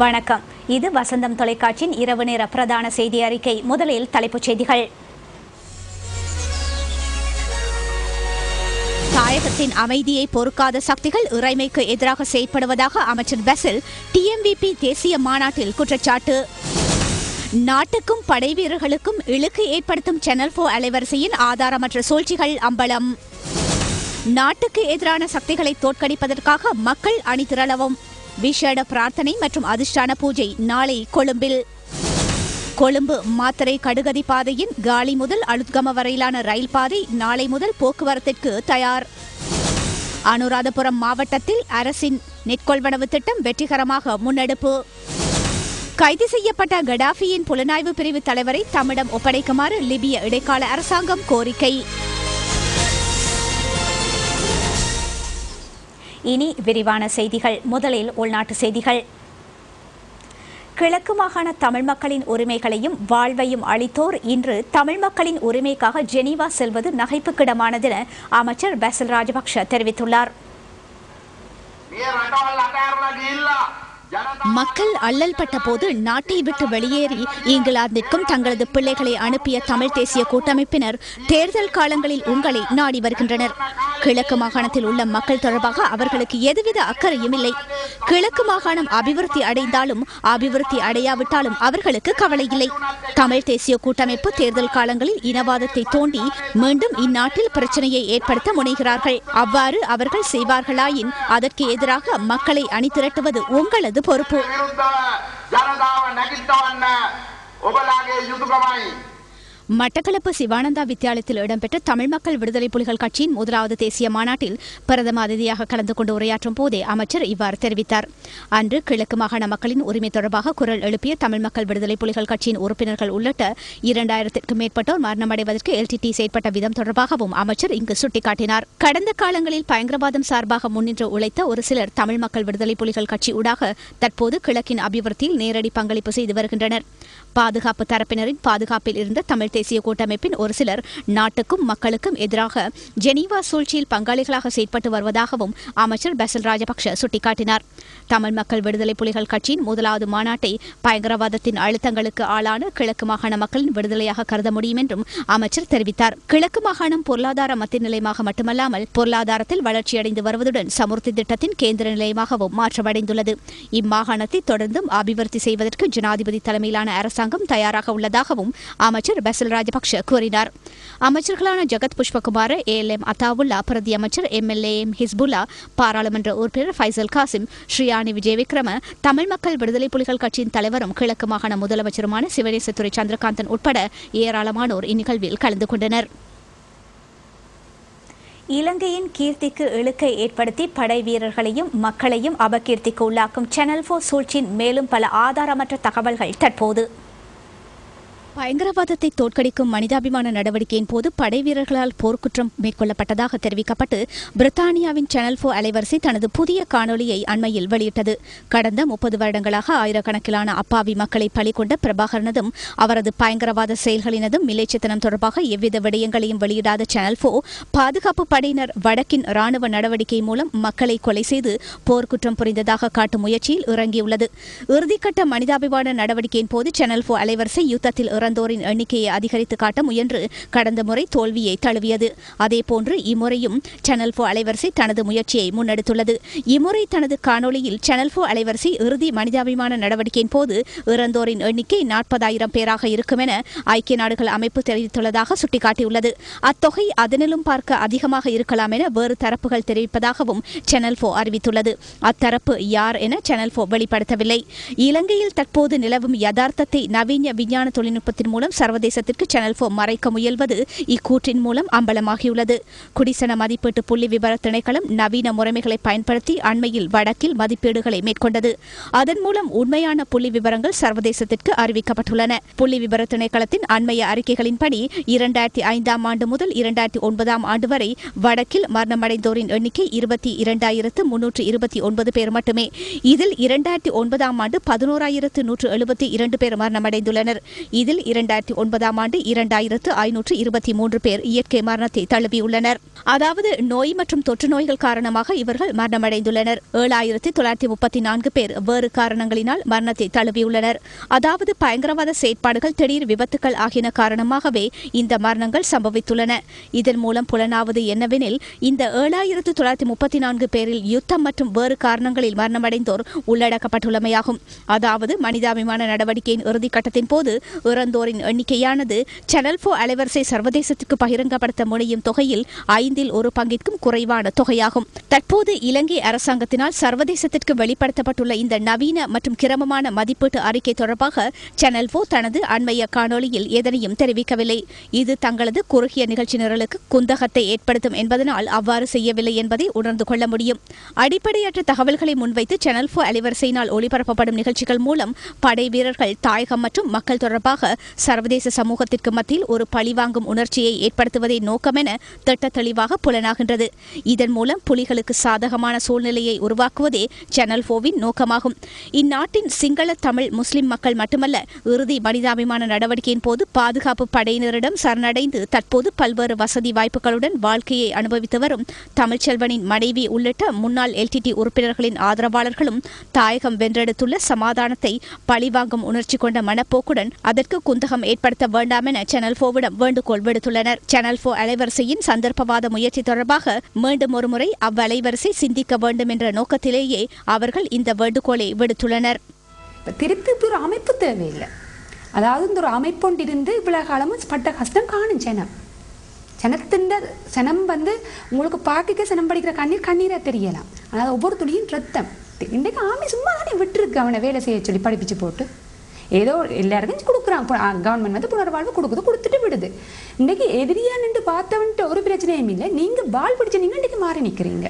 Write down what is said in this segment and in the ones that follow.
வணக்கம். இது வசந்தம் தொலைக்காட்சியின் இரவு நேர பிரதான செய்தி அறிக்கை. முதலில் தலைப்புச் செய்திகள். தாயகத்தின் அமைதியை பொறுக்காத சக்திகள் இறைமைக்கு எதிராக செயற்படுவதாக அமைச்சர் பெசில் டிஎம்விபி தேசிய மாநாட்டில் குற்றச்சாட்டு. நாட்டுக்கும் படைவீரர்களுக்கும் இழுக்கு ஏற்படுத்தும் சேனல் 4 அலைவரிசையின் ஆதாரமற்ற சூழ்ச்சிகள் அம்பலம். நாட்டுக்கு எதிரான சக்திகளை தோற்கடிப்பதற்காக மக்கள் அணிதிரளவும். விசேட பிரார்த்தனை மற்றும் அதிர்ஷ்டான பூஜை நாளை கொழும்பில். கொழும்பு மாத்தறை கடுகதி பாதையின் காலி முதல் அலுத்கம வரையிலான ரயில் பாதை நாளை முதல் போக்குவரத்திற்கு தயார். அனுராதபுரம் மாவட்டத்தில் அரசின் நெற்கொள்வனவு திட்டம் வெற்றிகரமாக முன்னெடுப்பு. கைது செய்யப்பட்ட கடாஃபியின் புலனாய்வு பிரிவு தலைவரை தம்மிடம் ஒப்படைக்குமாறு லிபிய இடைக்கால அரசாங்கம் கோரிக்கை. இனி விரிவான செய்திகள். முதலில் உள்நாட்டு செய்திகள். கிழக்கு மாகாண தமிழ் மக்களின் உரிமைகளையும் வாழ்வையும் அளித்தோர் இன்று தமிழ் மக்களின் உரிமைக்காக ஜெனீவா செல்வது நகைப்புக்கிடமானது என அமைச்சர் பெசில் ராஜபக்ஷ தெரிவித்துள்ளார். மக்கள் அல்லல் பட்ட போது நாட்டை விட்டு வெளியேறி இங்கிலாந்திற்கும் தங்களது பிள்ளைகளை அனுப்பிய தமிழ் தேசிய கூட்டமைப்பினர் தேர்தல் காலங்களில் உங்களை நாடி வருகின்றனர். கிழக்கு மாகாணத்தில் உள்ள மக்கள் தொடர்பாக அவர்களுக்கு எதுவித அக்கறையும் இல்லை. கிழக்கு மாகாணம் அபிவிருத்தி அடைந்தாலும் அபிவிருத்தி அடையாவிட்டாலும் அவர்களுக்கு கவலை இல்லை. தமிழ் தேசிய கூட்டமைப்பு தேர்தல் காலங்களில் இனவாதத்தை தோண்டி மீண்டும் இந்நாட்டில் பிரச்சனையை ஏற்படுத்த முனைகிறார்கள். அவ்வாறு அவர்கள் செய்வார்களாயின் அதற்கு எதிராக மக்களை அணிதிரட்டுவது உங்களது பொறுப்பு. மட்டக்களப்பு சிவானந்தா வித்தியாலயத்தில் இடம்பெற்ற தமிழ் மக்கள் விடுதலை புலிகள் கட்சியின் முதலாவது தேசிய மாநாட்டில் பிரதம அதிதியாக கலந்து கொண்டு உரையாற்றும் போதே அமைச்சர் இவ்வாறு தெரிவித்தார். அன்று கிழக்கு மாகாண மக்களின் உரிமை தொடர்பாக குரல் எழுப்பிய தமிழ் மக்கள் விடுதலை புலிகள் கட்சியின் உறுப்பினர்கள் உள்ளிட்ட 2000க்கும் மேற்பட்டோர் மரணமடைவதற்கு எல்டிடி செயற்பட்ட விதம் தொடர்பாகவும் அமைச்சர் இங்கு சுட்டிக்காட்டினார். கடந்த காலங்களில் பயங்கரவாதம் சார்பாக முன்னின்று உழைத்த ஒரு சிலர் தமிழ் மக்கள் விடுதலை புலிகள் கட்சி ஊடாக தற்போது கிழக்கின் அபிவிருத்தியில் நேரடி பங்களிப்பு செய்து வருகின்றனர். பாதுகாப்பு தரப்பினரின் பாதுகாப்பில் இருந்த தமிழ் தேசிய கூட்டமைப்பின் ஒரு சிலர் நாட்டுக்கும் மக்களுக்கும் எதிராக ஜெனீவா சூழ்ச்சியில் பங்காளிகளாக செயற்பட்டு வருவதாகவும் அமைச்சர் பெசில் ராஜபக்ஷ சுட்டிக்காட்டினார். தமிழ் மக்கள் விடுதலை புலிகள் கட்சியின் முதலாவது மாநாட்டை பயங்கரவாதத்தின் அழுத்தங்களுக்கு ஆளான கிழக்கு மாகாண மக்களின் விடுதலையாக கருத முடியும் என்றும் அமைச்சர் தெரிவித்தார். கிழக்கு மாகாணம் பொருளாதார மத்திய நிலையமாக மட்டுமல்லாமல் பொருளாதாரத்தில் வளர்ச்சியடைந்து வருவதுடன் சமுர்த்தி திட்டத்தின் கேந்திர நிலையமாகவும் மாற்றமடைந்துள்ளது. இம்மாகாணத்தை தொடர்ந்தும் அபிவிருத்தி செய்வதற்கு ஜனாதிபதி தலைமையிலான அரசாங்கம் தயாராக உள்ளதாகவும் அமைச்சர் பெசில் ராஜபக்ஷ கூறினார். அமைச்சர்களான ஜகத் புஷ்பகுமார, ALM அத்தாவுல்லா, பிரதி அமைச்சர் MLAM ஹிஸ்புல்லா, பாராளுமன்ற உறுப்பினர் ஃபைசல் காசிம், ஸ்ரீயானி விஜயவிக்ரம, தமிழ் மக்கள் விடுதலை புலிகள் கட்சியின் தலைவரும் கிழக்கு மாகாண முதலமைச்சருமான சிவனேசத்துறை சந்திரகாந்தன் உட்பட ஏராளமானோர் இந்நிகழ்வில் கலந்து கொண்டனர். இலங்கையின் கீர்த்திக்கு இழுக்கை ஏற்படுத்தி படை வீரர்களையும் மக்களையும் அபகீர்த்திக்கு உள்ளாக்கும் சேனல் 4 சூழ்ச்சியின் மேலும் பல ஆதாரமற்ற தகவல்கள் தற்போது. பயங்கரவாதத்தை தோற்கடிக்கும் மனிதாபிமான நடவடிக்கையின் போது படை வீரர்களால் போர்க்குற்றம் மேற்கொள்ளப்பட்டதாக தெரிவிக்கப்பட்டு பிரித்தானியாவின் சேனல் 4 அலைவரிசை தனது புதிய காணொலியை அண்மையில் வெளியிட்டது. கடந்த 30 வருடங்களாக ஆயிரக்கணக்கிலான அப்பாவி மக்களை பலிகொண்ட பிரபாகரனதும் அவரது பயங்கரவாத செயல்களினதும் மிலேச்சத்தனம் தொடர்பாக எவ்வித விடயங்களையும் வெளியிடாத சேனல் 4 பாதுகாப்பு படையினர் வடக்கின் ராணுவ நடவடிக்கை மூலம் மக்களை கொலை செய்து போர்க்குற்றம் புரிந்ததாக காட்டும் முயற்சியில் இறங்கியுள்ளது. இறுதிக்கட்ட மனிதாபிமான நடவடிக்கையின் போது சேனல் 4 அலைவரிசை யுத்தத்தில் இறந்தோரின் எண்ணிக்கையை அதிகரித்து காட்ட முயன்று கடந்த முறை தோல்வியை தழுவியது. அதேபோன்று இம்முறையும் சேனல் 4 அலைவரிசை தனது முயற்சியை முன்னெடுத்துள்ளது. இம்முறை தனது காணொலியில் சேனல் 4 அலைவரிசை இறுதி மனிதாபிமான நடவடிக்கையின் போது இறந்தோரின் எண்ணிக்கை 40,000 பேராக இருக்கும் என ஐக்கிய நாடுகள் அமைப்பு தெரிவித்துள்ளதாக சுட்டிக்காட்டியுள்ளது. அத்தொகை அதனிலும் பார்க்க அதிகமாக இருக்கலாம் என வேறு தரப்புகள் தெரிவிப்பதாகவும் சேனல் 4 அறிவித்துள்ளது. அத்தரப்பு யார் என சேனல் 4 வெளிப்படுத்தவில்லை. இலங்கையில் தற்போது நிலவும் யதார்த்தத்தை நவீன விஞ்ஞான தொழில்நுட்பத்தின் மூலம் சர்வதேசத்திற்கு சேனல் 4 மறைக்க முயல்வது இக்கூற்றின் மூலம் அம்பலமாகியுள்ளது. குடிசன மதிப்பீட்டு புள்ளி விபர திணைக்களம் நவீன முறைமைகளை பயன்படுத்தி அண்மையில் வடக்கில் மதிப்பீடுகளை மேற்கொண்டது. அதன் மூலம் உண்மையான புள்ளி விவரங்கள் சர்வதேசத்திற்கு அறிவிக்கப்பட்டுள்ளன. புள்ளி விபர திணைக்களத்தின் அண்மைய அறிக்கைகளின்படி 2005 ஆண்டு முதல் 2009 ஆண்டு வரை வடக்கில் மரணமடைந்தோரின் எண்ணிக்கை 22,329 பேர் மட்டுமே. இதில் 2009 ஆண்டு 11,172 பேர் மரணமடைந்துள்ளனர். இதில் 2009ஆம் ஆண்டு 2523 பேர் இயற்கை மரணத்தை தழுவியுள்ளனர். அதாவது நோய் மற்றும் தொற்று நோய்கள் காரணமாக இவர்கள் மரணமடைந்துள்ளனர். 7934 பேர் வேறு காரணங்களினால் மரணத்தை தழுவியுள்ளனர். அதாவது பயங்கரவாத செயற்பாடுகள், திடீர் விபத்துக்கள் ஆகியன காரணமாகவே இந்த மரணங்கள் சம்பவித்துள்ளன. இதன் மூலம் புலனாவது என்னவெனில், இந்த 7934 பேரில் யுத்தம் மற்றும் வேறு காரணங்களில் மரணமடைந்தோர் உள்ளடக்கப்பட்டுள்ளமையாகும். அதாவது மனிதாபிமான நடவடிக்கையின் இறுதிக்கட்டத்தின் போது இறந்தோரின் எண்ணிக்கையானது சேனல் 4 அலைவரிசை சர்வதேசத்திற்கு பகிரங்கப்படுத்த முடியும் தொகையில் 5 1 பங்கிற்கும் குறைவான தொகையாகும். தற்போது இலங்கை அரசாங்கத்தினால் சர்வதேசத்திற்கு வெளிப்படுத்தப்பட்டுள்ள இந்த நவீன மற்றும் கிரமமான மதிப்பீட்டு அறிக்கை தொடர்பாக சேனல் 4 தனது அண்மைய காணொலியில் எதனையும் தெரிவிக்கவில்லை. இது தங்களது குறுகிய நிகழ்ச்சி நிரலுக்கு குந்தகத்தை ஏற்படுத்தும் என்பதனால் அவ்வாறு செய்யவில்லை என்பதை உணர்ந்து கொள்ள முடியும். அடிப்படையற்ற தகவல்களை முன்வைத்து சேனல் 4 அலைவரிசையினால் ஒளிபரப்பப்படும் நிகழ்ச்சிகள் மூலம் படை வீரர்கள், தாயகம் மற்றும் மக்கள் தொடர்பாக சர்வதேச சமூகத்திற்கு மத்தியில் ஒரு பழிவாங்கும் உணர்ச்சியை ஏற்படுத்துவதை நோக்கமென திட்ட தெளிவாக புலனாகின்றது. இதன் மூலம் புலிகளுக்கு சாதகமான சூழ்நிலையை உருவாக்குவதே சேனல் 4வின் நோக்கமாகும். இந்நாட்டின் சிங்கள, தமிழ், முஸ்லிம் மக்கள் மட்டுமல்ல, இறுதி மனிதாபிமான நடவடிக்கையின் போது பாதுகாப்பு படையினரிடம் சரணடைந்து தற்போது பல்வேறு வசதி வாய்ப்புகளுடன் வாழ்க்கையை அனுபவித்து வரும் தமிழ்ச்செல்வனின் மனைவி உள்ளிட்ட முன்னாள் LTT உறுப்பினர்களின் ஆதரவாளர்களும் தாயகம் வென்றெடுத்துள்ள சமாதானத்தை பழிவாங்கும் உணர்ச்சி கொண்ட மனப்போக்குடன் அதற்கு குந்தகம் ஏற்படுத்த வேண்டாம் என சேனல் 4விடம் வேண்டுகோள் விடுத்துள்ளனர். சேனல் 4 அலைவரிசையின் சந்தர்ப்பவாத முயற்சி தொடர்பாக மீண்டும் ஒருமுறை அவ்வலைவரிசை சிந்திக்க வேண்டும் என்ற நோக்கத்திலேயே அவர்கள் இந்த வேண்டுகோளை விடுத்துள்ளனர். திருப்பி ஒரு அமைப்பு தேவையில்லை. அதாவது இந்த ஒரு அமைப்பொண்டு இருந்து இவ்வளவு காலமும் பட்ட கஷ்டம் காணும் சனம் உங்களுக்கு பாக்கிக்க சனம் படிக்கிற கண்ணீரா தெரியலாம். அதாவது ஒவ்வொரு துளியும் ரத்தம். இன்றைக்கு ஆமி சும்மா தானே விட்டுருக்கு அவனை வேலை செய்ய சொல்லி படிப்பிச்சு போட்டு. ஏதோ எல்லாருக்கும் கொடுக்குறான். கவர்மெண்ட் புனர்வாழ்வு கொடுத்துட்டு விடுது. இன்றைக்கு எதிரியா நின்று பார்த்தவன்ட்டு ஒரு பிரச்சனையும் இல்லை. நீங்கள் பால் பிடிச்ச நீங்கள் இன்றைக்கு மாறி நிற்கிறீங்க.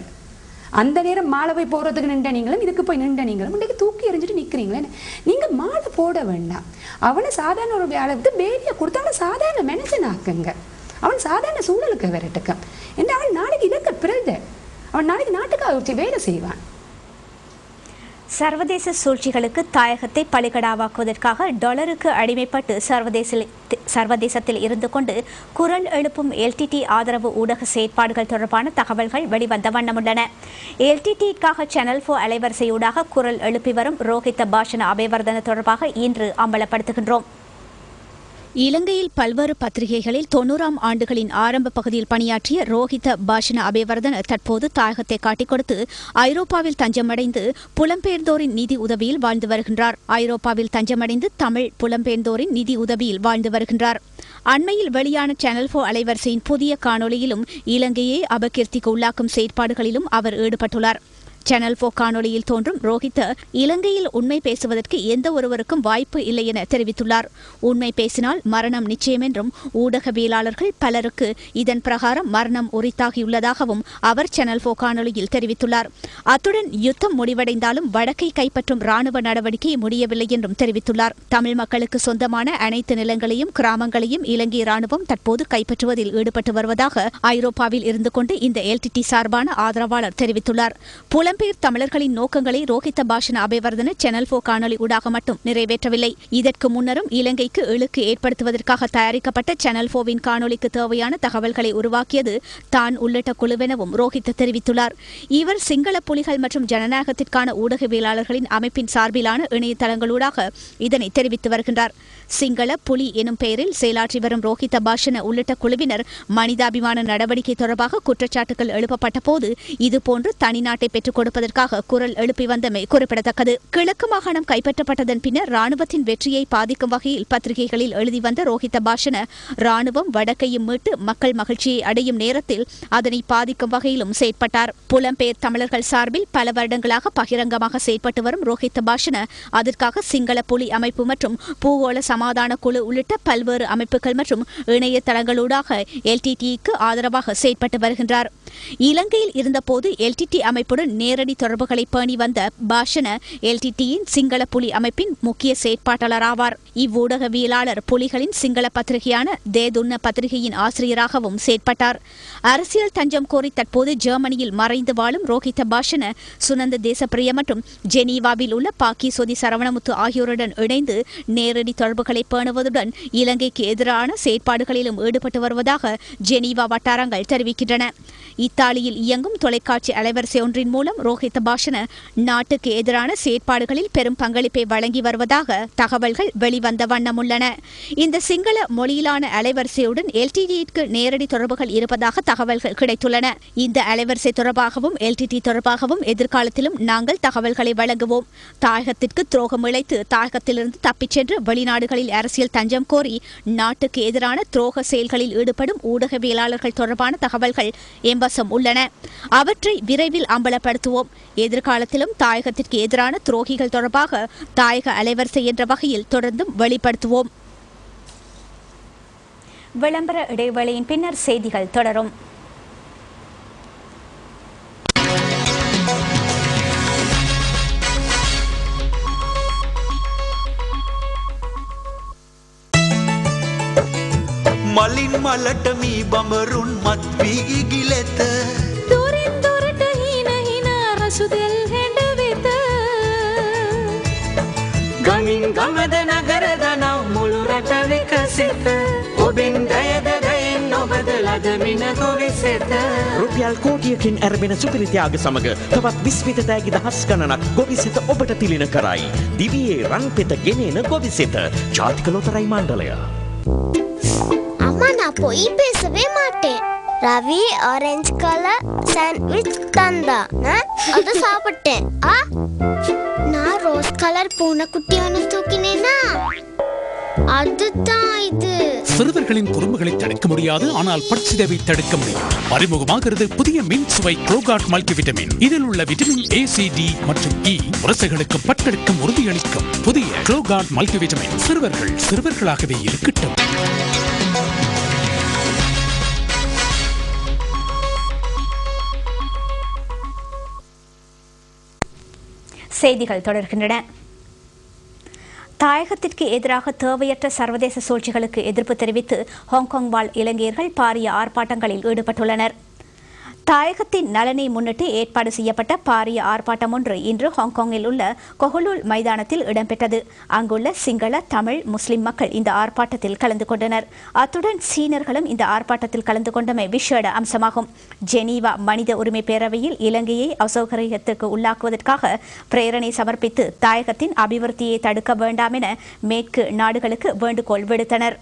அந்த நேரம் மாலை போய் போடுறதுக்கு நின்ற நீங்களும் இதுக்கு போய் நின்ற நீங்களும் இன்றைக்கு தூக்கி எறிஞ்சிட்டு நிற்கிறீங்களே. நீங்கள் மாலை போட வேண்டாம். அவனை சாதாரண ஒரு அளவுக்கு பேரியை கொடுத்து அவனை சாதாரண மனுஷனாக்குங்க. அவன் சாதாரண சூழலுக்கு வரட்டுக்க. என்று அவன் நாளைக்கு இதற்கு பிறகு அவன் நாளைக்கு நாட்டுக்கு வேலை செய்வான். சர்வதேச சூழ்ச்சிகளுக்கு தாயகத்தை பலிகடாவாக்குவதற்காக டாலருக்கு அடிமைப்பட்டு சர்வதேசத்தில் இருந்து கொண்டு குரல் எழுப்பும் LTT ஆதரவு ஊடக செயற்பாடுகள் தொடர்பான தகவல்கள் வெளிவந்த வண்ணமுள்ளன. LTTக்காக சேனல் 4 அலைவரிசையூடாக குரல் எழுப்பி வரும் ரோஹித பாஷன அபேவர்தன தொடர்பாக இன்று அம்பலப்படுத்துகின்றோம். இலங்கையில் பல்வேறு பத்திரிகைகளில் 90ஆம் ஆண்டுகளின் ஆரம்ப பகுதியில் பணியாற்றிய ரோஹித பாஷன அபேவர்தன தற்போது தாயகத்தை காட்டிக் கொடுத்து ஐரோப்பாவில் தஞ்சமடைந்து புலம்பெயர்ந்தோரின் நிதி உதவியில் வாழ்ந்து வருகின்றார். ஐரோப்பாவில் தஞ்சமடைந்து தமிழ் புலம்பெயர்ந்தோரின் நிதி உதவியில் வாழ்ந்து வருகின்றார். அண்மையில் வெளியான சேனல் 4 அலைவரிசையின் புதிய காணொலியிலும் இலங்கையை அபகீர்த்திக்கு உள்ளாக்கும் செயற்பாடுகளிலும் அவர் ஈடுபட்டுள்ளார். சேனல் 4 காணொலியில் தோன்றும் ரோஹித் இலங்கையில் உண்மை பேசுவதற்கு எந்த ஒருவருக்கும் வாய்ப்பு இல்லை என தெரிவித்துள்ளார். உண்மை பேசினால் மரணம் நிச்சயம் என்றும் ஊடகவியலாளர்கள் பலருக்கு இதன் பிரகாரம் மரணம் உரித்தாகியுள்ளதாகவும் அவர் சேனல் 4 காணொலியில் தெரிவித்துள்ளார். அத்துடன் யுத்தம் முடிவடைந்தாலும் வடக்கை கைப்பற்றும் ராணுவ நடவடிக்கை முடியவில்லை என்றும் தெரிவித்துள்ளார். தமிழ் மக்களுக்கு சொந்தமான அனைத்து நிலங்களையும் கிராமங்களையும் இலங்கை ராணுவம் தற்போது கைப்பற்றுவதில் ஈடுபட்டு வருவதாக ஐரோப்பாவில் இருந்து கொண்டு இந்த LTT சார்பான ஆதரவாளர் தெரிவித்துள்ளார். புலம்பெயர் தமிழர்களின் நோக்கங்களை ரோஹித பாஷன அபேவர்தன சேனல் 4 காணொலி ஊடாக மட்டும் நிறைவேற்றவில்லை. இதற்கு முன்னரும் இலங்கைக்கு இழுக்கு ஏற்படுத்துவதற்காக தயாரிக்கப்பட்ட சேனல் 4வின் காணொலிக்கு தேவையான தகவல்களை உருவாக்கியது தான் உள்ளிட்ட குழுவெனவும் ரோஹித் தெரிவித்துள்ளார். இவர் சிங்கள புலிகள் மற்றும் ஜனநாயகத்திற்கான ஊடகவியலாளர்களின் அமைப்பின் சார்பிலான இணையதளங்களூடாக இதனை தெரிவித்து வருகின்றார். சிங்கள புலி எனும் பெயரில் செயலாற்றி வரும் ரோஹித பாஷன உள்ளிட்ட குழுவினர் மனிதாபிமான நடவடிக்கை தொடர்பாக குற்றச்சாட்டுகள் எழுப்பப்பட்ட போது இதுபோன்று தனிநாட்டை பெற்றுக் கொடுப்பதற்காக குரல் எழுப்பி வந்தமை குறிப்பிடத்தக்கது. கிழக்கு மாகாணம் கைப்பற்றப்பட்டதன் பின்னர் ராணுவத்தின் வெற்றியை பாதிக்கும் வகையில் பத்திரிகைகளில் எழுதி வந்த ரோஹித பாஷன ராணுவம் வடக்கையும் மீட்டு மக்கள் மகிழ்ச்சியை அடையும் நேரத்தில் அதனை பாதிக்கும் வகையிலும் செயற்பட்டார். புலம்பெயர் தமிழர்கள் சார்பில் பல வருடங்களாக பகிரங்கமாக செயற்பட்டு வரும் ரோஹித பாஷன அதற்காக சிங்கள புலி அமைப்பு மற்றும் பூகோள சமாதான குழு உள்ளிட்ட பல்வேறு அமைப்புகள் மற்றும் இணையதளங்களூடாக LTTக்கு ஆதரவாக செயற்பட்டு வருகின்றார். இலங்கையில் இருந்தபோது எல்டிடி அமைப்புடன் நேரடி தொடர்புகளை பேணி வந்த பாஷன எல்டிடியின் சிங்கள புலி அமைப்பின் முக்கிய செயற்பாட்டாளர் ஆவார். இவ்வூடகவியலாளர் புலிகளின் சிங்கள பத்திரிகையான தேதுன்ன பத்திரிகையின் ஆசிரியராகவும் செயற்பட்டார். அரசியல் தஞ்சம் கோரி தற்போது ஜெர்மனியில் மறைந்து வாழும் ரோஹித பாஷன சுனந்த தேசப்பிரிய மற்றும் ஜெனீவாவில் உள்ள பாக்கி சொதி சரவணமுத்து ஆகியோருடன் இணைந்து நேரடி தொடர்புகளை பேணுவதுடன் இலங்கைக்கு எதிரான செயற்பாடுகளிலும் ஈடுபட்டு வருவதாக ஜெனீவா வட்டாரங்கள் தெரிவிக்கின்றன. இத்தாலியில் இயங்கும் தொலைக்காட்சி அலைவரிசை ஒன்றின் மூலம் ரோஹித பாஷன நாட்டுக்கு எதிரான செயற்பாடுகளில் பெரும் பங்களிப்பை வழங்கி வருவதாக தகவல்கள் வெளிவந்த வண்ணம் உள்ளன. இந்த சிங்கள மொழியிலான அலைவரிசையுடன் எல்டிடிக்கு நேரடி தொடர்புகள் இருப்பதாக தகவல்கள் கிடைத்துள்ளன. இந்த அலைவரிசை தொடர்பாகவும் எல்டிடி தொடர்பாகவும் எதிர்காலத்திலும் நாங்கள் தகவல்களை வழங்குவோம். தாயகத்திற்கு துரோகம் இழைத்து தாயகத்திலிருந்து தப்பிச் சென்று வெளிநாடுகளில் அரசியல் தஞ்சம் கோரி நாட்டுக்கு எதிரான துரோக செயல்களில் ஈடுபடும் ஊடகவியலாளர்கள் தொடர்பான தகவல்கள் எம்பசம் உள்ளன. அவற்றை விரைவில் அம்பலப்படுத்துவோம். எதிர்காலத்திலும் தாயகத்திற்கு எதிரான துரோகிகள் தொடர்பாக தாயக அலைவரிசை என்ற வகையில் தொடர்ந்தும் வெளிப்படுத்துவோம். விளம்பர இடைவேளையின் பின்னர் செய்திகள் தொடரும். මලින් මලට මී බඹරුන් මත් වී ගිලෙත දුරින් දුරට හින හින රසුදෙල් හැඩ වෙත ගමින් ගමද නගරද නව මුළු රට විකසිත ඔබෙන් දයද දයෙන් ඔබද ලද මින ගොවිසෙත රුපියල් කෝටියකින් ඇරඹෙන සුපිරි ත්‍යාග සමග තවත් විස්මිත තෑගි දහස් ගණනක් ගොවිසෙත ඔබට තිලින කරයි. දිවියේ රන් පෙත ගෙනෙන ගොවිසෙත ජාතික ලොතරැයි මණ්ඩලය. நான் போய் பேசவே மாட்டேன். ரவி ஆரஞ்சு கலர் சாண்ட்விச் தந்தான அதை சாப்பிட்டேன். நான் ரோஸ் கலர் பூனைக்குட்டி ஒன்று தூக்கினேனா அதுதான் இது. சிறுவர்களின் குறும்புகளை தடுக்க முடியாது, ஆனால் பட்சிதவை தடுக்க முடியும். அறிமுகமாகிறது புதிய மின் சுவை க்ளோகார்ட் மல்டிவிட்டமின். இதில் உள்ள விட்டமின் A, C, D மற்றும் E முரசைகளுக்கும் பற்களுக்கும் உறுதியளிக்கும் புதிய க்ளோகார்ட் மல்டிவிட்டமின். சிறுவர்கள் சிறுவர்களாகவே இருக்கட்டும். செய்திகள் தொடர்கின்றன. தாயகத்திற்கு எதிராக தேவையற்ற சர்வதேச சூழ்ச்சிகளுக்கு எதிர்ப்பு தெரிவித்து ஹாங்காங் வாழ் இலங்கையர்கள் பாரிய ஆர்ப்பாட்டங்களில் ஈடுபட்டுள்ளனர். தாயகத்தின் நலனை முன்னிட்டு ஏற்பாடு செய்யப்பட்ட பாரிய ஆர்ப்பாட்டம் ஒன்று இன்று ஹாங்காங்கில் உள்ள கொஹலுல் மைதானத்தில் இடம்பெற்றது. அங்குள்ள சிங்கள, தமிழ், முஸ்லிம் மக்கள் இந்த ஆர்ப்பாட்டத்தில் கலந்து கொண்டனர். அத்துடன் சீனர்களும் இந்த ஆர்ப்பாட்டத்தில் கலந்து கொண்டமை விசேட அம்சமாகும். ஜெனீவா மனித உரிமை பேரவையில் இலங்கையை அசௌகரியத்திற்கு உள்ளாக்குவதற்காக பிரேரணை சமர்ப்பித்து தாயகத்தின் அபிவிருத்தியை தடுக்க வேண்டாம் என மேற்கு நாடுகளுக்கு வேண்டுகோள் விடுத்தனர்.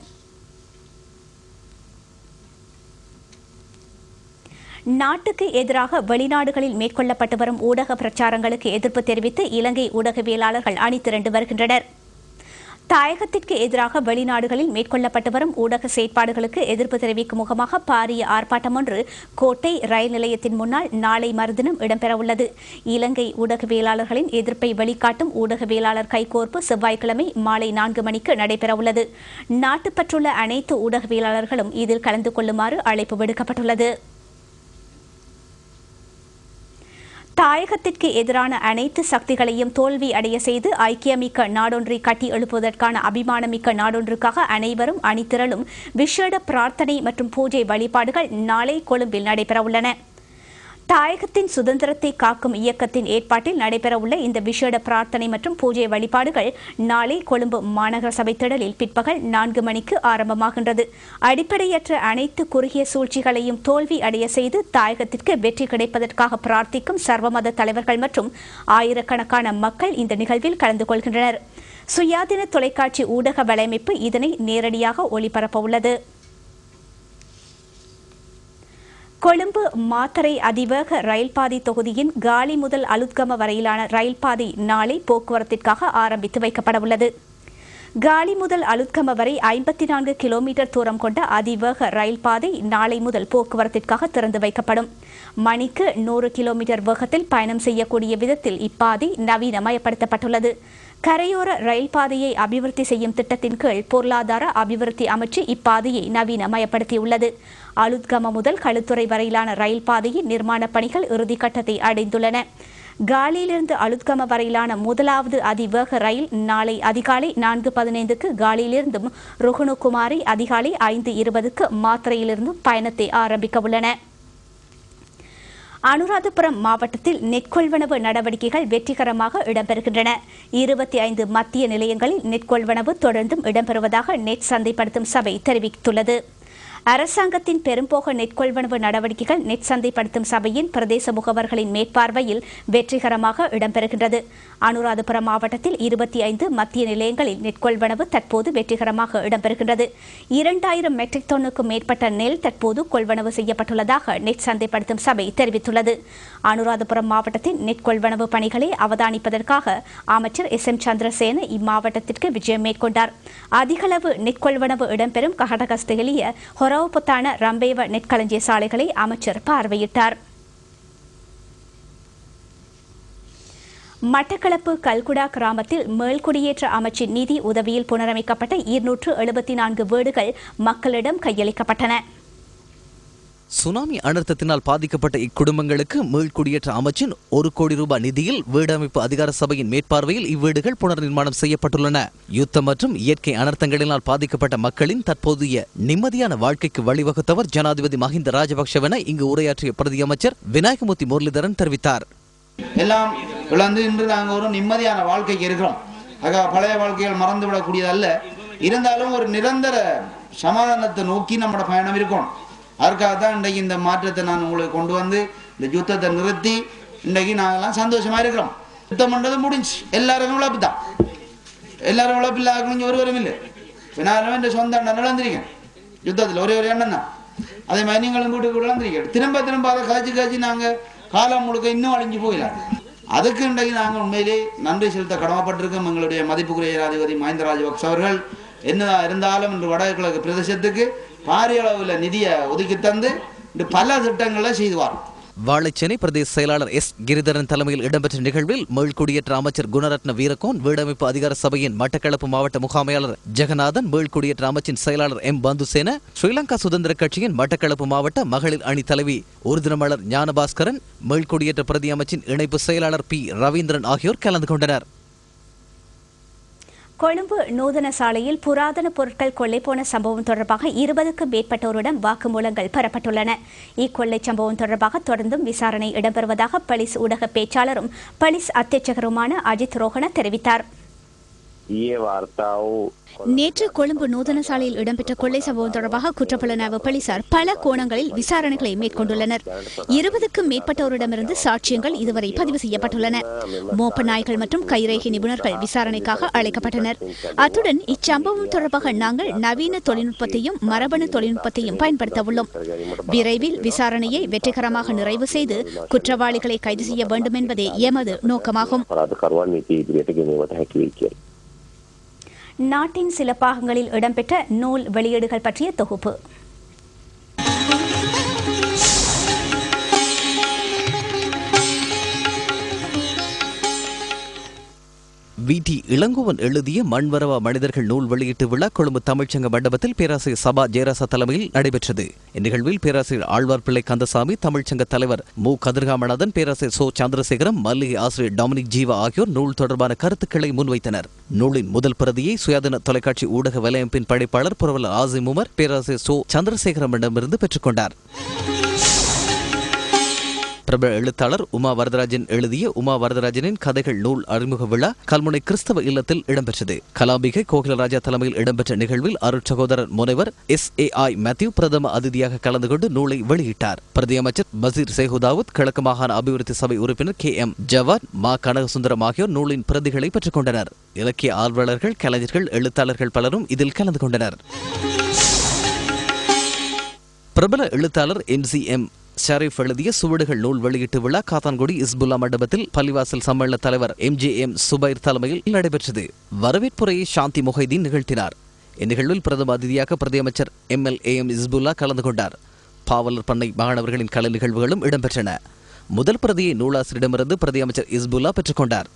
நாட்டுக்கு எதிராக வெளிநாடுகளில் மேற்கொள்ளப்பட்டு வரும் ஊடக பிரச்சாரங்களுக்கு எதிர்ப்பு தெரிவித்து இலங்கை ஊடகவியலாளர்கள் அணிதிரண்டு வருகின்றனர். தாயகத்திற்கு எதிராக வெளிநாடுகளில் மேற்கொள்ளப்பட்டு வரும் ஊடக செயற்பாடுகளுக்கு எதிர்ப்பு தெரிவிக்கும் முகமாக பாரிய ஆர்ப்பாட்டம் ஒன்று கோட்டை ரயில் நிலையத்தின் முன்னால் நாளை மறுதினம் இடம்பெறவுள்ளது. இலங்கை ஊடகவியலாளர்களின் எதிர்ப்பை வெளிக்காட்டும் ஊடகவியலாளர் கைகோர்ப்பு செவ்வாய்க்கிழமை மாலை 4 மணிக்கு நடைபெறவுள்ளது. நாட்டுப்பற்றுள்ள அனைத்து ஊடகவியலாளர்களும் இதில் கலந்து கொள்ளுமாறு அழைப்பு விடுக்கப்பட்டுள்ளது. தாயகத்திற்கு எதிரான அனைத்து சக்திகளையும் தோல்வி அடைய செய்து ஐக்கியமிக்க நாடொன்றை கட்டி எழுப்புவதற்கான அபிமானமிக்க நாடொன்றுக்காக அனைவரும் அணிதிரளும் விசேட பிரார்த்தனை மற்றும் பூஜை வழிபாடுகள் நாளை கொழும்பில் நடைபெறவுள்ளன. தாயகத்தின் சுதந்திரத்தை காக்கும் இயக்கத்தின் ஏற்பாட்டில் நடைபெறவுள்ள இந்த விசேட பிரார்த்தனை மற்றும் பூஜை வழிபாடுகள் நாளை கொழும்பு மாநகர சபை திடலில் பிற்பகல் 4 மணிக்கு ஆரம்பமாகின்றது. அடிப்படையற்ற அனைத்து குறுகிய சூழ்ச்சிகளையும் தோல்வி அடைய செய்து தாயகத்திற்கு வெற்றி கிடைப்பதற்காக பிரார்த்திக்கும் சர்வமத தலைவர்கள் மற்றும் ஆயிரக்கணக்கான மக்கள் இந்த நிகழ்வில் கலந்து கொள்கின்றனர். சுயாதீன தொலைக்காட்சி ஊடக வலையமைப்பு இதனை நேரடியாக ஒளிபரப்பவுள்ளது. கொழும்பு மாத்தறை அதிவேக ரயில்பாதை தொகுதியின் காலி முதல் அலுத்கம வரையிலான ரயில்பாதை நாளை போக்குவரத்திற்காக ஆரம்பித்து வைக்கப்படவுள்ளது. காலி முதல் அலுத்கம வரை 54 கிலோமீட்டர் தூரம் கொண்ட அதிவேக ரயில் பாதை நாளை முதல் போக்குவரத்திற்காக திறந்து வைக்கப்படும். மணிக்கு 100 கிலோமீட்டர் வேகத்தில் பயணம் செய்யக்கூடிய விதத்தில் இப்பாதை நவீனமயப்படுத்தப்பட்டுள்ளது. கரையோர ரயில் பாதையை அபிவிருத்தி செய்யும் திட்டத்தின் கீழ் பொருளாதார அபிவிருத்தி அமைச்சு இப்பாதையை நவீனமயப்படுத்தியுள்ளது. அலுத்கம முதல் களுத்துறை வரையிலான ரயில் பாதையின் நிர்மாணப் பணிகள் இறுதிக்கட்டத்தை அடைந்துள்ளன. காலியிலிருந்து அலுத்கம வரையிலான முதலாவது அதிவேக ரயில் நாளை அதிகாலை 4:15க்கு காலியிலிருந்தும் ருகுணுகுமாரி அதிகாலை 5:20க்கு மாத்திரையிலிருந்தும் பயணத்தை ஆரம்பிக்க உள்ளன. அனுராதபுரம் மாவட்டத்தில் நெற்கொள்வனவு நடவடிக்கைகள் வெற்றிகரமாக இடம்பெறுகின்றன. 25 மத்திய நிலையங்களில் நெற்கொள்வனவு தொடர்ந்தும் இடம்பெறுவதாக நெற் சந்தைப்படுத்தும் சபை தெரிவித்துள்ளது. அரசாங்கத்தின் பெரும்போக நெற்கொள்வனவு நடவடிக்கைகள் நெற் சந்தைப்படுத்தும் சபையின் பிரதேச முகவர்களின் மேற்பார்வையில் வெற்றிகரமாக இடம்பெறுகின்றது. அனுராதபுரம் மாவட்டத்தில் 25 மத்திய நிலையங்களில் நெற்கொள்வனவு தற்போது வெற்றிகரமாக இடம்பெறுகின்றது. 2000 மெட்ரிக் டன்னுக்கும் மேற்பட்ட நெல் தற்போது கொள்வனவு செய்யப்பட்டுள்ளதாக நெற் சந்தைப்படுத்தும் சபை தெரிவித்துள்ளது. அனுராதபுரம் மாவட்டத்தின் நெற்கொள்வனவு பணிகளை அவதானிப்பதற்காக அமைச்சர் SM சந்திரசேன இம்மாவட்டத்திற்கு விஜயம் மேற்கொண்டார். அதிகளவு நெற்கொள்வனவு இடம்பெறும் கஹடகஸ்தெலிய ஹொரவுபத்தான ரம்பேவ நெற்களஞ்சிய சாலைகளை அமைச்சர் பார்வையிட்டார். மட்டக்களப்பு கல்குடா கிராமத்தில் மேல்குடியேற்ற அமைச்சின் நிதி உதவியில் புனரமைக்கப்பட்ட 274 வீடுகள் மக்களிடம் கையளிக்கப்பட்டன. சுனாமி அனர்த்தத்தினால் பாதிக்கப்பட்ட இக்குடும்பங்களுக்கு மீள்குடியேற்ற அமைச்சின் 1 கோடி ரூபாய் நிதியில் வீடமைப்பு அதிகார சபையின் மேற்பார்வையில் இவ்வீடுகள் புனர் நிர்மாணம் செய்யப்பட்டுள்ளன. யுத்தம் மற்றும் இயற்கை அனர்த்தங்களினால் பாதிக்கப்பட்ட மக்களின் தற்போதைய நிம்மதியான வாழ்க்கைக்கு வழிவகுத்தவர் ஜனாதிபதி மஹிந்த ராஜபக்ஷவென இங்கு உரையாற்றிய பிரதி அமைச்சர் விநாயகமூர்த்தி முரளிதரன் தெரிவித்தார். எல்லாம் இழந்து இன்று நாங்கள் ஒரு நிம்மதியான வாழ்க்கைக்கு இருக்கிறோம். பழைய வாழ்க்கைகள் மறந்துவிடக்கூடியதல்ல. இருந்தாலும் ஒரு நிரந்தர சமாதானத்தை நோக்கி நம்மளோட பயணம் இருக்கும். அதற்காகத்தான் இன்றைக்கு இந்த மாற்றத்தை நான் உங்களுக்கு கொண்டு வந்து இந்த யுத்தத்தை நிறுத்தி இன்றைக்கு நாங்கள்லாம் சந்தோஷமா இருக்கிறோம். யுத்தம் பண்ணுறது முடிஞ்சு. எல்லாருக்கும் உழைப்பு தான். எல்லாரும் உழைப்பு இல்லாத ஒருவரும் இல்லை. நான் என் சொந்த அண்ணன் இழந்திருக்கேன் யுத்தத்தில். ஒரே ஒரு எண்ணம் தான். அதே மாதிரி நீங்களும் கூட்டு இழந்திருக்கேன். திரும்ப அதை காய்ச்சி நாங்கள் காலம் முழுக்க இன்னும் அழிஞ்சு போயிடலாம். அதுக்கு இன்றைக்கு நாங்கள் உண்மையிலே நன்றி செலுத்த கடமைப்பட்டிருக்கோம். எங்களுடைய மதிப்புக்குரிய ஜனாதிபதி மஹிந்த ராஜபக்ஷ அவர்கள் என்னதான் இருந்தாலும் இன்று வடகிழக்கு பிரதேசத்துக்கு பாரிய அளவில் நிதியை ஒதுக்கி தந்து பல திட்டங்களை செய்துவார். வாழைச்சேனை பிரதேச செயலாளர் S கிரிதரன் தலைமையில் இடம்பெற்ற நிகழ்வில் மீள்குடியேற்ற அமைச்சர் குணரத்ன வீரகோன், வீடமைப்பு அதிகார சபையின் மட்டக்களப்பு மாவட்ட முகாமையாளர் ஜெகநாதன், மீள்குடியேற்ற அமைச்சின் செயலாளர் M பந்துசேன, ஸ்ரீலங்கா சுதந்திர கட்சியின் மட்டக்களப்பு மாவட்ட மகளிர் அணி தலைவி உறுதினமலர் ஞானபாஸ்கரன், மீள்குடியேற்ற பிரதி அமைச்சின் இணைப்பு செயலாளர் P ரவீந்திரன் ஆகியோர் கலந்து கொண்டனர். கொழும்பு நூதன சாலையில் புராதன பொருட்கள் கொள்ளை போன சம்பவம் தொடர்பாக 20க்கும் மேற்பட்டோரிடம் வாக்குமூலங்கள் பெறப்பட்டுள்ளன. இக்கொள்ளை சம்பவம் தொடர்பாக தொடர்ந்தும் விசாரணை இடம்பெறுவதாக போலீஸ் ஊடக பேச்சாளரும் போலீஸ் அத்தியட்சகருமான அஜித் ரோஹண தெரிவித்தார். நேற்று கொழும்பு நூதன சாலையில் இடம்பெற்ற கொள்ளை சம்பவம் தொடர்பாக குற்றப்புலனாய்வு போலீசார் பல கோணங்களில் விசாரணைகளை மேற்கொண்டுள்ளனர். 20க்கும் மேற்பட்டோரிடமிருந்து சாட்சியங்கள் இதுவரை பதிவு செய்யப்பட்டுள்ளன. மோப்ப நாய்கள் மற்றும் கைரேகை நிபுணர்கள் விசாரணைக்காக அழைக்கப்பட்டனர். அத்துடன் இச்சம்பவம் தொடர்பாக நாங்கள் நவீன தொழில்நுட்பத்தையும் மரபணு தொழில்நுட்பத்தையும் பயன்படுத்த உள்ளோம். விரைவில் விசாரணையை வெற்றிகரமாக நிறைவு செய்து குற்றவாளிகளை கைது செய்ய வேண்டும் என்பதே எமது நோக்கமாகும். நாட்டின் சில பாகங்களில் இடம்பெற்ற நூல் வெளியீடுகள் பற்றிய தொகுப்பு. VT இளங்கோவன் எழுதிய மண்வரவா மனிதர்கள் நூல் வெளியீட்டு விழா கொழும்பு தமிழ்ச்சங்க மண்டபத்தில் பேராசிரியர் சபா ஜெயராசா தலைமையில் நடைபெற்றது. இந்நிகழ்வில் பேராசிரியர் ஆழ்வார்பிள்ளை கந்தசாமி, தமிழ்ச்சங்க தலைவர் மு கதிர்காமநாதன், பேராசிரியர் சோ சந்திரசேகரம், மல்லிகை ஆசிரியர் டாமினிக் ஜீவா ஆகியோர் நூல் தொடர்பான கருத்துக்களை முன்வைத்தனர். நூலின் முதல் பிரதியை சுயாதீன தொலைக்காட்சி ஊடக வலையமைப்பின் படைப்பாளர் புரவலர் ஆசிம் உமர் பேராசிரியர் சோ சந்திரசேகரமிடமிருந்து பெற்றுக்கொண்டார். பிரபல எழுத்தாளர் உமா வரதராஜன் எழுதிய உமா வரதராஜனின் கதைகள் நூல் அறிமுக விழா கல்முனை கிறிஸ்தவ இல்லத்தில் இடம்பெற்றது. கலாம்பிகை கோகிலராஜா தலைமையில் இடம்பெற்ற நிகழ்வில் அருட்சகோதரர் முனைவர் SAI மேத்யூ பிரதம அதிதியாக கலந்து கொண்டு நூலை வெளியிட்டார். பிரதி அமைச்சர் பசீர் சேகுதாவுத், கிழக்கு மாகாண அபிவிருத்தி சபை உறுப்பினர் KM ஜவாத், மா கனகசுந்தரம் ஆகியோர் நூலின் பிரதிகளை பெற்றுக் கொண்டனர். இலக்கிய ஆர்வலர்கள், கலைஞர்கள், எழுத்தாளர்கள் பலரும் இதில் கலந்து கொண்டனர். பிரபல எழுத்தாளர் NCM ஷரீப் எழுதிய சுவடுகள் நூல் வெளியீட்டு விழா காத்தான்குடி இஸ்புல்லா மண்டபத்தில் பள்ளிவாசல் சம்மேளன தலைவர் MJM சுபைர் தலைமையில் நடைபெற்றது. வரவேற்புரையை சாந்தி முஹைதீன் நிகழ்த்தினார். இந்நிகழ்வில் பிரதம அதிதியாக பிரதி அமைச்சர் MLAM இஸ்புல்லா கலந்து கொண்டார். பாவலர் பண்ணை மாணவர்களின் கலை நிகழ்வுகளும் இடம்பெற்றன. முதல் பிரதியை நூலாசிரியரிடமிருந்து பிரதி அமைச்சர் இஸ்புல்லா பெற்றுக் கொண்டார்.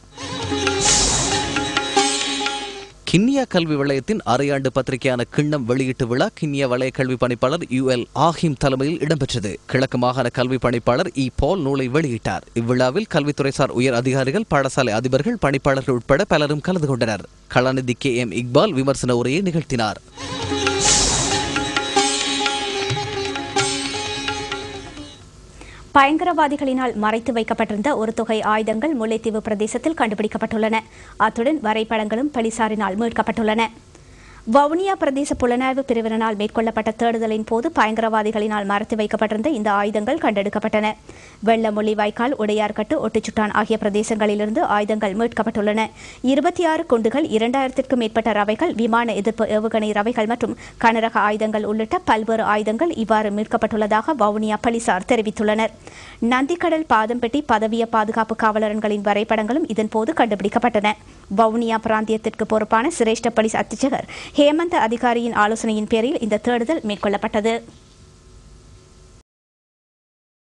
கிண்ணியா கல்வி வலயத்தின் அரையாண்டு பத்திரிகையான கிண்ணம் வெளியீட்டு விழா கிண்ணியா வலய கல்வி பணிப்பாளர் UL ஆஹிம் தலைமையில் இடம்பெற்றது. கிழக்கு மாகாண கல்வி பணிப்பாளர் E. பால் நூலை வெளியிட்டார். இவ்விழாவில் கல்வித்துறைசார் உயர் அதிகாரிகள், பாடசாலை அதிபர்கள், பணிப்பாளர்கள் உட்பட பலரும் கலந்து கொண்டனர். கலாநிதி KM இக்பால் விமர்சன உரையை நிகழ்த்தினார். பயங்கரவாதிகளினால் மறைத்து வைக்கப்பட்டிருந்த ஒரு தொகை ஆயுதங்கள் முல்லைத்தீவு பிரதேசத்தில் கண்டுபிடிக்கப்பட்டுள்ளன. அத்துடன் வரைபடங்களும் போலீசாரினால் மீட்கப்பட்டுள்ளன. வவுனியா பிரதேச புலனாய்வு பிரிவினரால் மேற்கொள்ளப்பட்ட தேடுதலின் போது பயங்கரவாதிகளினால் மறைத்து வைக்கப்பட்டிருந்த இந்த ஆயுதங்கள் கண்டெடுக்கப்பட்டன. வெள்ளமொழி வாய்க்கால், உடையார்கட்டு, ஒட்டுச்சுட்டான் ஆகிய பிரதேசங்களிலிருந்து ஆயுதங்கள் மீட்கப்பட்டுள்ளன. 26 குண்டுகள், 2000க்கும் மேற்பட்ட ரவைகள், விமான எதிர்ப்பு ஏவுகணை ரவைகள் மற்றும் கனரக ஆயுதங்கள் உள்ளிட்ட பல்வேறு ஆயுதங்கள் இவ்வாறு மீட்கப்பட்டுள்ளதாக வவுனியா போலீசார் தெரிவித்துள்ளனர். நந்திக்கடல் பாதம்பெட்டி பதவிய பாதுகாப்பு காவலர்களின் வரைபடங்களும் இதன்போது கண்டுபிடிக்கப்பட்டன. வவுனியா பிராந்தியத்திற்கு பொறுப்பான சிரேஷ்ட போலீஸ் அத்தியட்சகர் ஹேமந்த அதிகாரியின் ஆலோசனையின் பேரில் இந்த தேடுதல் மேற்கொள்ளப்பட்டது.